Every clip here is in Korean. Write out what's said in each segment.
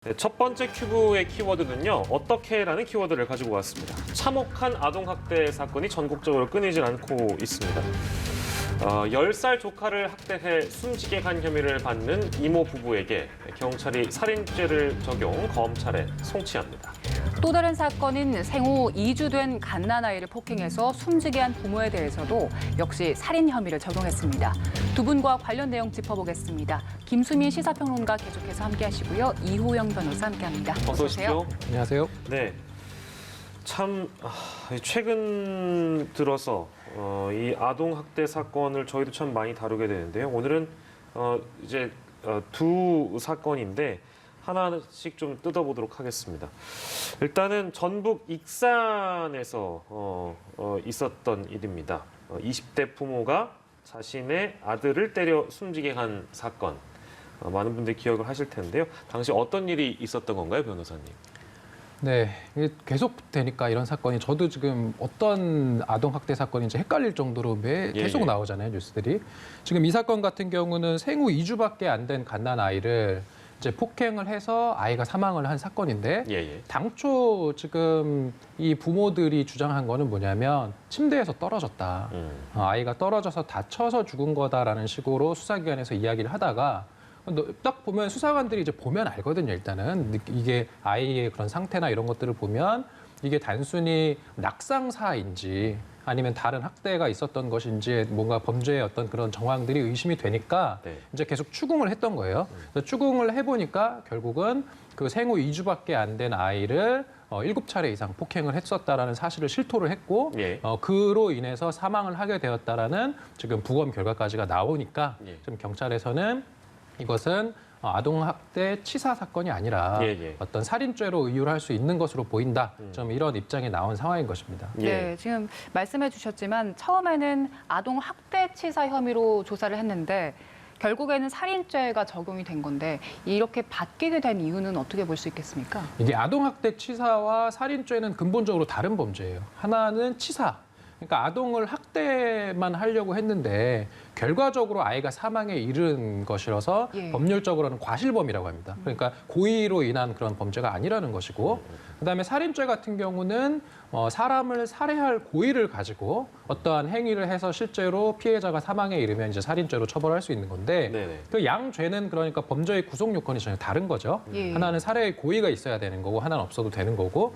네, 첫 번째 큐브의 키워드는요. 어떻게라는 키워드를 가지고 왔습니다. 참혹한 아동학대 사건이 전국적으로 끊이질 않고 있습니다. 10살 조카를 학대해 숨지게 한 혐의를 받는 이모 부부에게 경찰이 살인죄를 적용, 검찰에 송치합니다. 또 다른 사건인 생후 2주 된 갓난아이를 폭행해서 숨지게 한 부모에 대해서도 역시 살인 혐의를 적용했습니다. 두 분과 관련 내용 짚어보겠습니다. 김수민 시사평론가 계속해서 함께하시고요. 이호영 변호사 함께합니다. 어서 오십시오. 안녕하세요. 네, 참 최근 들어서 이 아동 학대 사건을 저희도 참 많이 다루게 되는데요. 오늘은 이제 두 사건인데 하나씩 좀 뜯어보도록 하겠습니다. 일단은 전북 익산에서 있었던 일입니다. 20대 부모가 자신의 아들을 때려 숨지게 한 사건. 많은 분들이 기억을 하실 텐데요. 당시 어떤 일이 있었던 건가요, 변호사님? 네, 이게 계속 되니까 이런 사건이 저도 지금 어떤 아동학대 사건인지 헷갈릴 정도로 계속 나오잖아요, 뉴스들이. 지금 이 사건 같은 경우는 생후 2주밖에 안 된 갓난아이를 이제 폭행을 해서 아이가 사망을 한 사건인데 당초 지금 이 부모들이 주장한 거는 뭐냐면 침대에서 떨어졌다. 아이가 떨어져서 다쳐서 죽은 거다라는 식으로 수사기관에서 이야기를 하다가 딱 보면 수사관들이 이제 보면 알거든요. 일단은 이게 아이의 그런 상태나 이런 것들을 보면 이게 단순히 낙상사인지 아니면 다른 학대가 있었던 것인지 뭔가 범죄의 어떤 그런 정황들이 의심이 되니까 이제 계속 추궁을 했던 거예요. 그래서 추궁을 해보니까 결국은 그 생후 2주밖에 안 된 아이를 7차례 이상 폭행을 했었다라는 사실을 실토를 했고 그로 인해서 사망을 하게 되었다라는 지금 부검 결과까지가 나오니까 지금 경찰에서는 이것은 아동학대 치사 사건이 아니라 어떤 살인죄로 의율할 수 있는 것으로 보인다. 좀 이런 입장이 나온 상황인 것입니다. 네, 지금 말씀해 주셨지만 처음에는 아동학대 치사 혐의로 조사를 했는데 결국에는 살인죄가 적용이 된 건데 이렇게 바뀌게 된 이유는 어떻게 볼 수 있겠습니까? 이게 아동학대 치사와 살인죄는 근본적으로 다른 범죄예요. 하나는 치사. 그러니까 아동을 학대만 하려고 했는데 결과적으로 아이가 사망에 이른 것이라서 법률적으로는 과실범이라고 합니다. 그러니까 고의로 인한 그런 범죄가 아니라는 것이고 그다음에 살인죄 같은 경우는 사람을 살해할 고의를 가지고 어떠한 행위를 해서 실제로 피해자가 사망에 이르면 이제 살인죄로 처벌할 수 있는 건데 그 양죄는 그러니까 범죄의 구속 요건이 전혀 다른 거죠. 하나는 살해의 고의가 있어야 되는 거고 하나는 없어도 되는 거고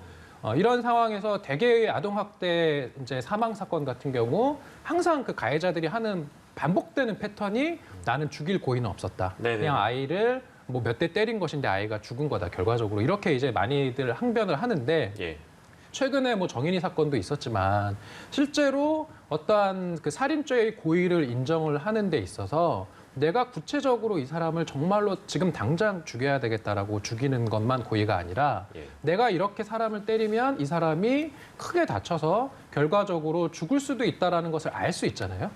이런 상황에서 대개의 아동학대 이제 사망 사건 같은 경우 항상 그 가해자들이 하는 반복되는 패턴이 나는 죽일 고의는 없었다. 그냥 아이를 뭐 몇 대 때린 것인데 아이가 죽은 거다. 결과적으로 이렇게 이제 많이들 항변을 하는데 최근에 뭐 정인이 사건도 있었지만 실제로 어떠한 그 살인죄의 고의를 인정을 하는 데 있어서 내가 구체적으로 이 사람을 정말로 지금 당장 죽여야 되겠다라고 죽이는 것만 고의가 아니라 내가 이렇게 사람을 때리면 이 사람이 크게 다쳐서 결과적으로 죽을 수도 있다라는 것을 알 수 있잖아요.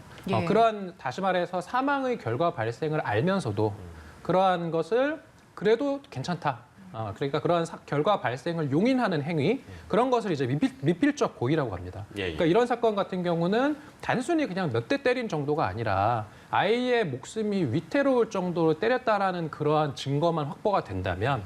그러한 다시 말해서 사망의 결과 발생을 알면서도 그러한 것을 그래도 괜찮다. 그러니까 그러한 결과 발생을 용인하는 행위 그런 것을 이제 미필적 고의라고 합니다. 그러니까 이런 사건 같은 경우는 단순히 그냥 몇 대 때린 정도가 아니라 아이의 목숨이 위태로울 정도로 때렸다라는 그러한 증거만 확보가 된다면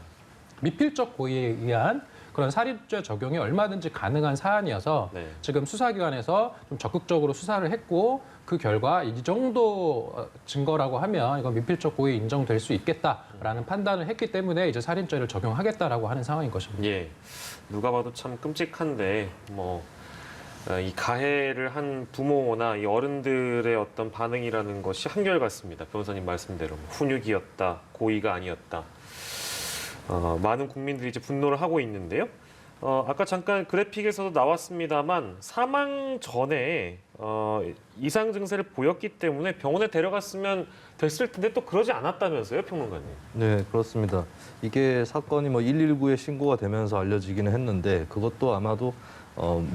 미필적 고의에 의한 그런 살인죄 적용이 얼마든지 가능한 사안이어서 지금 수사기관에서 좀 적극적으로 수사를 했고 그 결과 이 정도 증거라고 하면 이건 미필적 고의 인정될 수 있겠다라는 판단을 했기 때문에 이제 살인죄를 적용하겠다라고 하는 상황인 것입니다. 누가 봐도 참 끔찍한데 이 가해를 한 부모나 이 어른들의 어떤 반응이라는 것이 한결같습니다. 변호사님 말씀대로 훈육이었다, 고의가 아니었다. 많은 국민들이 이제 분노를 하고 있는데요. 아까 잠깐 그래픽에서도 나왔습니다만 사망 전에 이상 증세를 보였기 때문에 병원에 데려갔으면 됐을 텐데 또 그러지 않았다면서요, 평론가님? 네, 그렇습니다. 이게 사건이 뭐 119에 신고가 되면서 알려지기는 했는데 그것도 아마도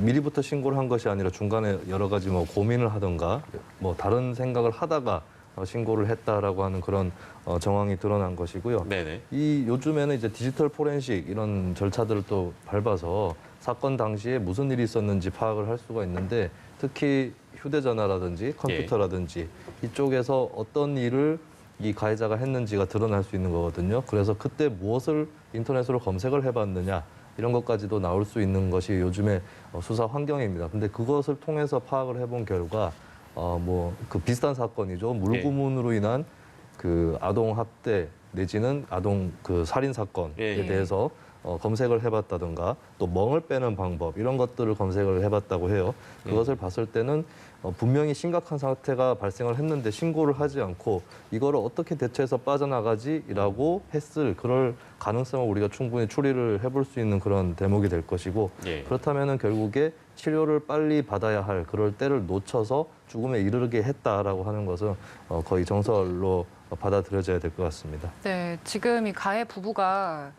미리부터 신고를 한 것이 아니라 중간에 여러 가지 뭐 고민을 하던가 뭐 다른 생각을 하다가 신고를 했다라고 하는 그런 정황이 드러난 것이고요. 이 요즘에는 이제 디지털 포렌식 이런 절차들을 또 밟아서 사건 당시에 무슨 일이 있었는지 파악을 할 수가 있는데 특히 휴대전화라든지 컴퓨터라든지 이쪽에서 어떤 일을 이 가해자가 했는지가 드러날 수 있는 거거든요. 그래서 그때 무엇을 인터넷으로 검색을 해봤느냐 이런 것까지도 나올 수 있는 것이 요즘의 수사 환경입니다. 근데 그것을 통해서 파악을 해본 결과 뭐 그 비슷한 사건이죠. 물구문으로 인한 그 아동 학대 내지는 아동 그 살인 사건에 대해서 검색을 해봤다든가 또 멍을 빼는 방법 이런 것들을 검색을 해봤다고 해요. 그것을 봤을 때는 분명히 심각한 사태가 발생을 했는데 신고를 하지 않고 이거를 어떻게 대처해서 빠져나가지라고 했을 그럴 가능성을 우리가 충분히 추리를 해볼 수 있는 그런 대목이 될 것이고 그렇다면은 결국에 치료를 빨리 받아야 할 그럴 때를 놓쳐서 죽음에 이르게 했다라고 하는 것은 거의 정설로 받아들여져야 될 것 같습니다. 네, 지금 이 가해 부부가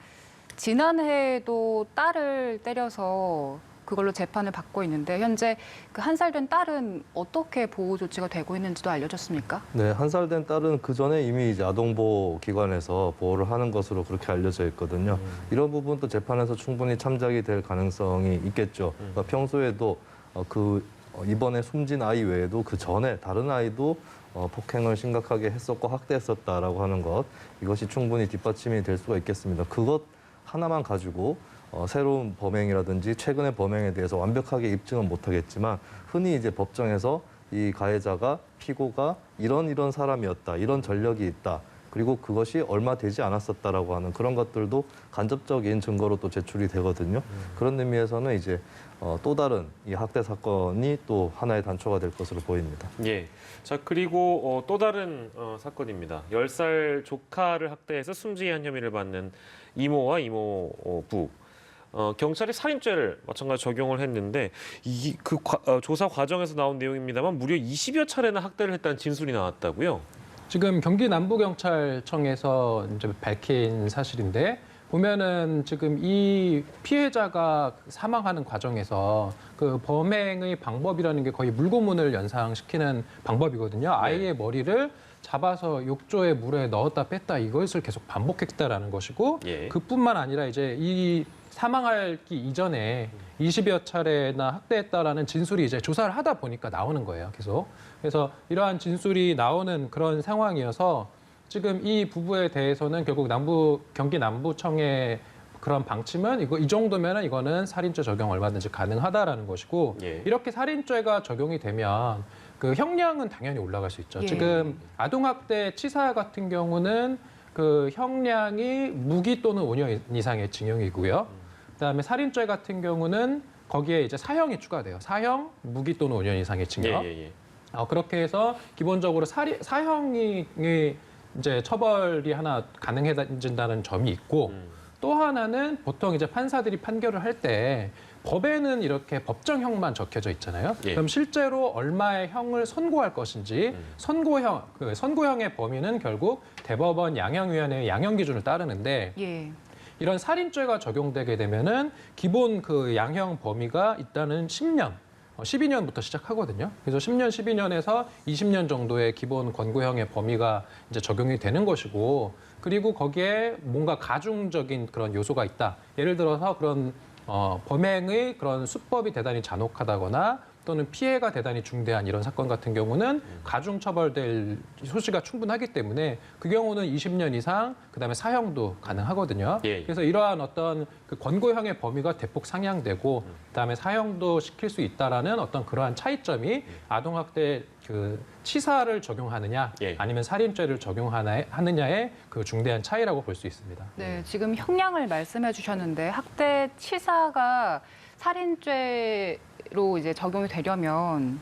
지난해에도 딸을 때려서 그걸로 재판을 받고 있는데 현재 그 한 살 된 딸은 어떻게 보호 조치가 되고 있는지도 알려졌습니까? 네, 한 살 된 딸은 그 전에 이미 이제 아동보호 기관에서 보호를 하는 것으로 그렇게 알려져 있거든요. 이런 부분도 재판에서 충분히 참작이 될 가능성이 있겠죠. 그러니까 평소에도 이번에 숨진 아이 외에도 그 전에 다른 아이도 폭행을 심각하게 했었고 학대했었다라고 하는 것 이것이 충분히 뒷받침이 될 수가 있겠습니다. 그것 하나만 가지고 새로운 범행이라든지 최근의 범행에 대해서 완벽하게 입증은 못하겠지만 흔히 이제 법정에서 이 가해자가 피고가 이런 사람이었다, 이런 전력이 있다. 그리고 그것이 얼마 되지 않았었다라고 하는 그런 것들도 간접적인 증거로 또 제출이 되거든요. 그런 의미에서는 이제 또 다른 이 학대 사건이 또 하나의 단초가 될 것으로 보입니다. 예. 자, 그리고 또 다른 사건입니다. 10살 조카를 학대해서 숨지게 한 혐의를 받는 이모와 이모부. 경찰이 살인죄를 마찬가지 적용을 했는데 조사 과정에서 나온 내용입니다만 무려 20여 차례나 학대를 했다는 진술이 나왔다고요? 지금 경기 남부경찰청에서 이제 밝힌 사실인데 보면은 지금 이 피해자가 사망하는 과정에서 그 범행의 방법이라는 게 거의 물고문을 연상시키는 방법이거든요. 아이의 머리를 잡아서 욕조에 물에 넣었다 뺐다 이것을 계속 반복했다라는 것이고 그뿐만 아니라 이제 이 사망하기 이전에 20여 차례나 학대했다라는 진술이 이제 조사를 하다 보니까 나오는 거예요, 계속. 그래서 이러한 진술이 나오는 그런 상황이어서 지금 이 부부에 대해서는 결국 경기 남부청의 그런 방침은 이 정도면은 이거는 살인죄 적용 얼마든지 가능하다라는 것이고 이렇게 살인죄가 적용이 되면 그 형량은 당연히 올라갈 수 있죠. 지금 아동학대 치사 같은 경우는 그 형량이 무기 또는 5년 이상의 징역이고요. 그다음에 살인죄 같은 경우는 거기에 이제 사형이 추가돼요. 사형, 무기 또는 5년 이상의 징역. 그렇게 해서 기본적으로 사형이 이제 처벌이 하나 가능해진다는 점이 있고 또 하나는 보통 이제 판사들이 판결을 할 때 법에는 이렇게 법정형만 적혀져 있잖아요. 그럼 실제로 얼마의 형을 선고할 것인지 선고형의 범위는 결국 대법원 양형위원회의 양형 기준을 따르는데 이런 살인죄가 적용되게 되면은 기본 그 양형 범위가 일단은 10년, 12년부터 시작하거든요. 그래서 10년, 12년에서 20년 정도의 기본 권고형의 범위가 이제 적용이 되는 것이고, 그리고 거기에 뭔가 가중적인 그런 요소가 있다. 예를 들어서 그런 범행의 그런 수법이 대단히 잔혹하다거나 또는 피해가 대단히 중대한 이런 사건 같은 경우는 가중 처벌될 소지가 충분하기 때문에 그 경우는 20년 이상 그다음에 사형도 가능하거든요. 그래서 이러한 어떤 그 권고형의 범위가 대폭 상향되고 그다음에 사형도 시킬 수 있다라는 어떤 그러한 차이점이 아동학대 그 치사를 적용하느냐 아니면 살인죄를 적용하느냐의 그 중대한 차이라고 볼 수 있습니다. 네, 지금 형량을 말씀해 주셨는데 학대 치사가 살인죄로 이제 적용이 되려면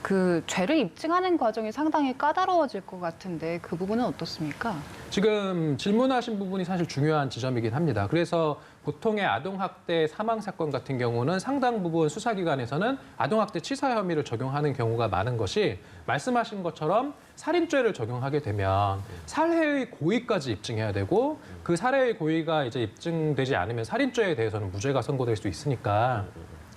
그 죄를 입증하는 과정이 상당히 까다로워질 것 같은데 그 부분은 어떻습니까? 지금 질문하신 부분이 사실 중요한 지점이긴 합니다. 그래서 보통의 아동학대 사망 사건 같은 경우는 상당 부분 수사기관에서는 아동학대 치사 혐의를 적용하는 경우가 많은 것이 말씀하신 것처럼 살인죄를 적용하게 되면 살해의 고의까지 입증해야 되고 그 살해의 고의가 이제 입증되지 않으면 살인죄에 대해서는 무죄가 선고될 수 있으니까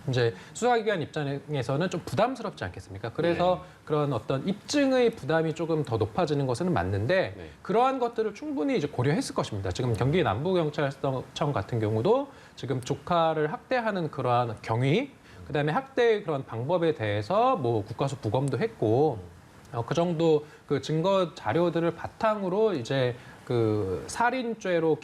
이제 수사기관 입장에서는 좀 부담스럽지 않겠습니까? 그래서 그런 어떤 입증의 부담이 조금 더 높아지는 것은 맞는데 그러한 것들을 충분히 이제 고려했을 것입니다. 지금 경기 남부경찰청 같은 경우도 지금 조카를 학대하는 그러한 경위, 그다음에 학대의 그런 방법에 대해서 뭐 국가수 부검도 했고 그 정도 그 증거 자료들을 바탕으로 이제 그 살인죄로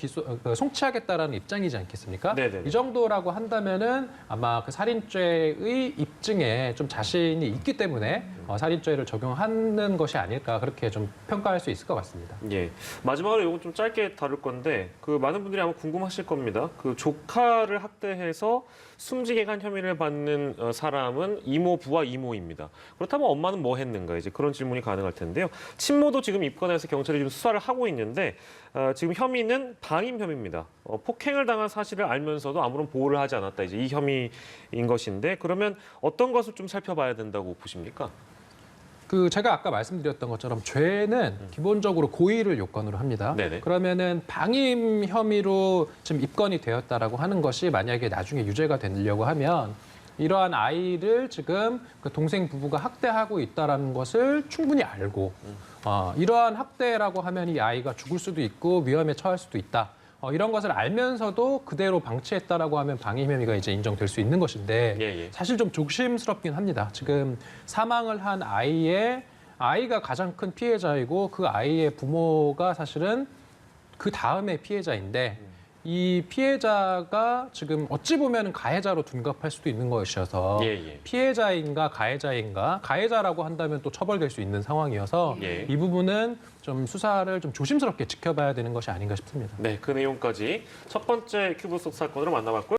송치하겠다라는 입장이지 않겠습니까? 네네네. 이 정도라고 한다면은 아마 그 살인죄의 입증에 좀 자신이 있기 때문에 살인죄를 적용하는 것이 아닐까 그렇게 좀 평가할 수 있을 것 같습니다. 예. 마지막으로 이건 좀 짧게 다룰 건데 그 많은 분들이 아마 궁금하실 겁니다. 그 조카를 학대해서 숨지게 간 혐의를 받는 사람은 이모부와 이모입니다. 그렇다면 엄마는 뭐 했는가 이제 그런 질문이 가능할 텐데요. 친모도 지금 입건해서 경찰이 지금 수사를 하고 있는데 지금 혐의는 방임 혐의입니다. 폭행을 당한 사실을 알면서도 아무런 보호를 하지 않았다 이제 이 혐의인 것인데 그러면 어떤 것을 좀 살펴봐야 된다고 보십니까? 그 제가 아까 말씀드렸던 것처럼 죄는 기본적으로 고의를 요건으로 합니다. 네네. 그러면은 방임 혐의로 지금 입건이 되었다라고 하는 것이 만약에 나중에 유죄가 되려고 하면 이러한 아이를 지금 그 동생 부부가 학대하고 있다라는 것을 충분히 알고 이러한 학대라고 하면 이 아이가 죽을 수도 있고 위험에 처할 수도 있다. 이런 것을 알면서도 그대로 방치했다라고 하면 방임 혐의가 이제 인정될 수 있는 것인데 예. 사실 좀 조심스럽긴 합니다. 지금 사망을 한 아이가 가장 큰 피해자이고 그 아이의 부모가 사실은 그 다음에 피해자인데 이 피해자가 지금 어찌 보면 가해자로 둔갑할 수도 있는 것이어서 예. 피해자인가 가해자인가 가해자라고 한다면 또 처벌될 수 있는 상황이어서 예. 이 부분은 좀 수사를 좀 조심스럽게 지켜봐야 되는 것이 아닌가 싶습니다. 네, 그 내용까지 첫 번째 큐브 속 사건으로 만나봤고요.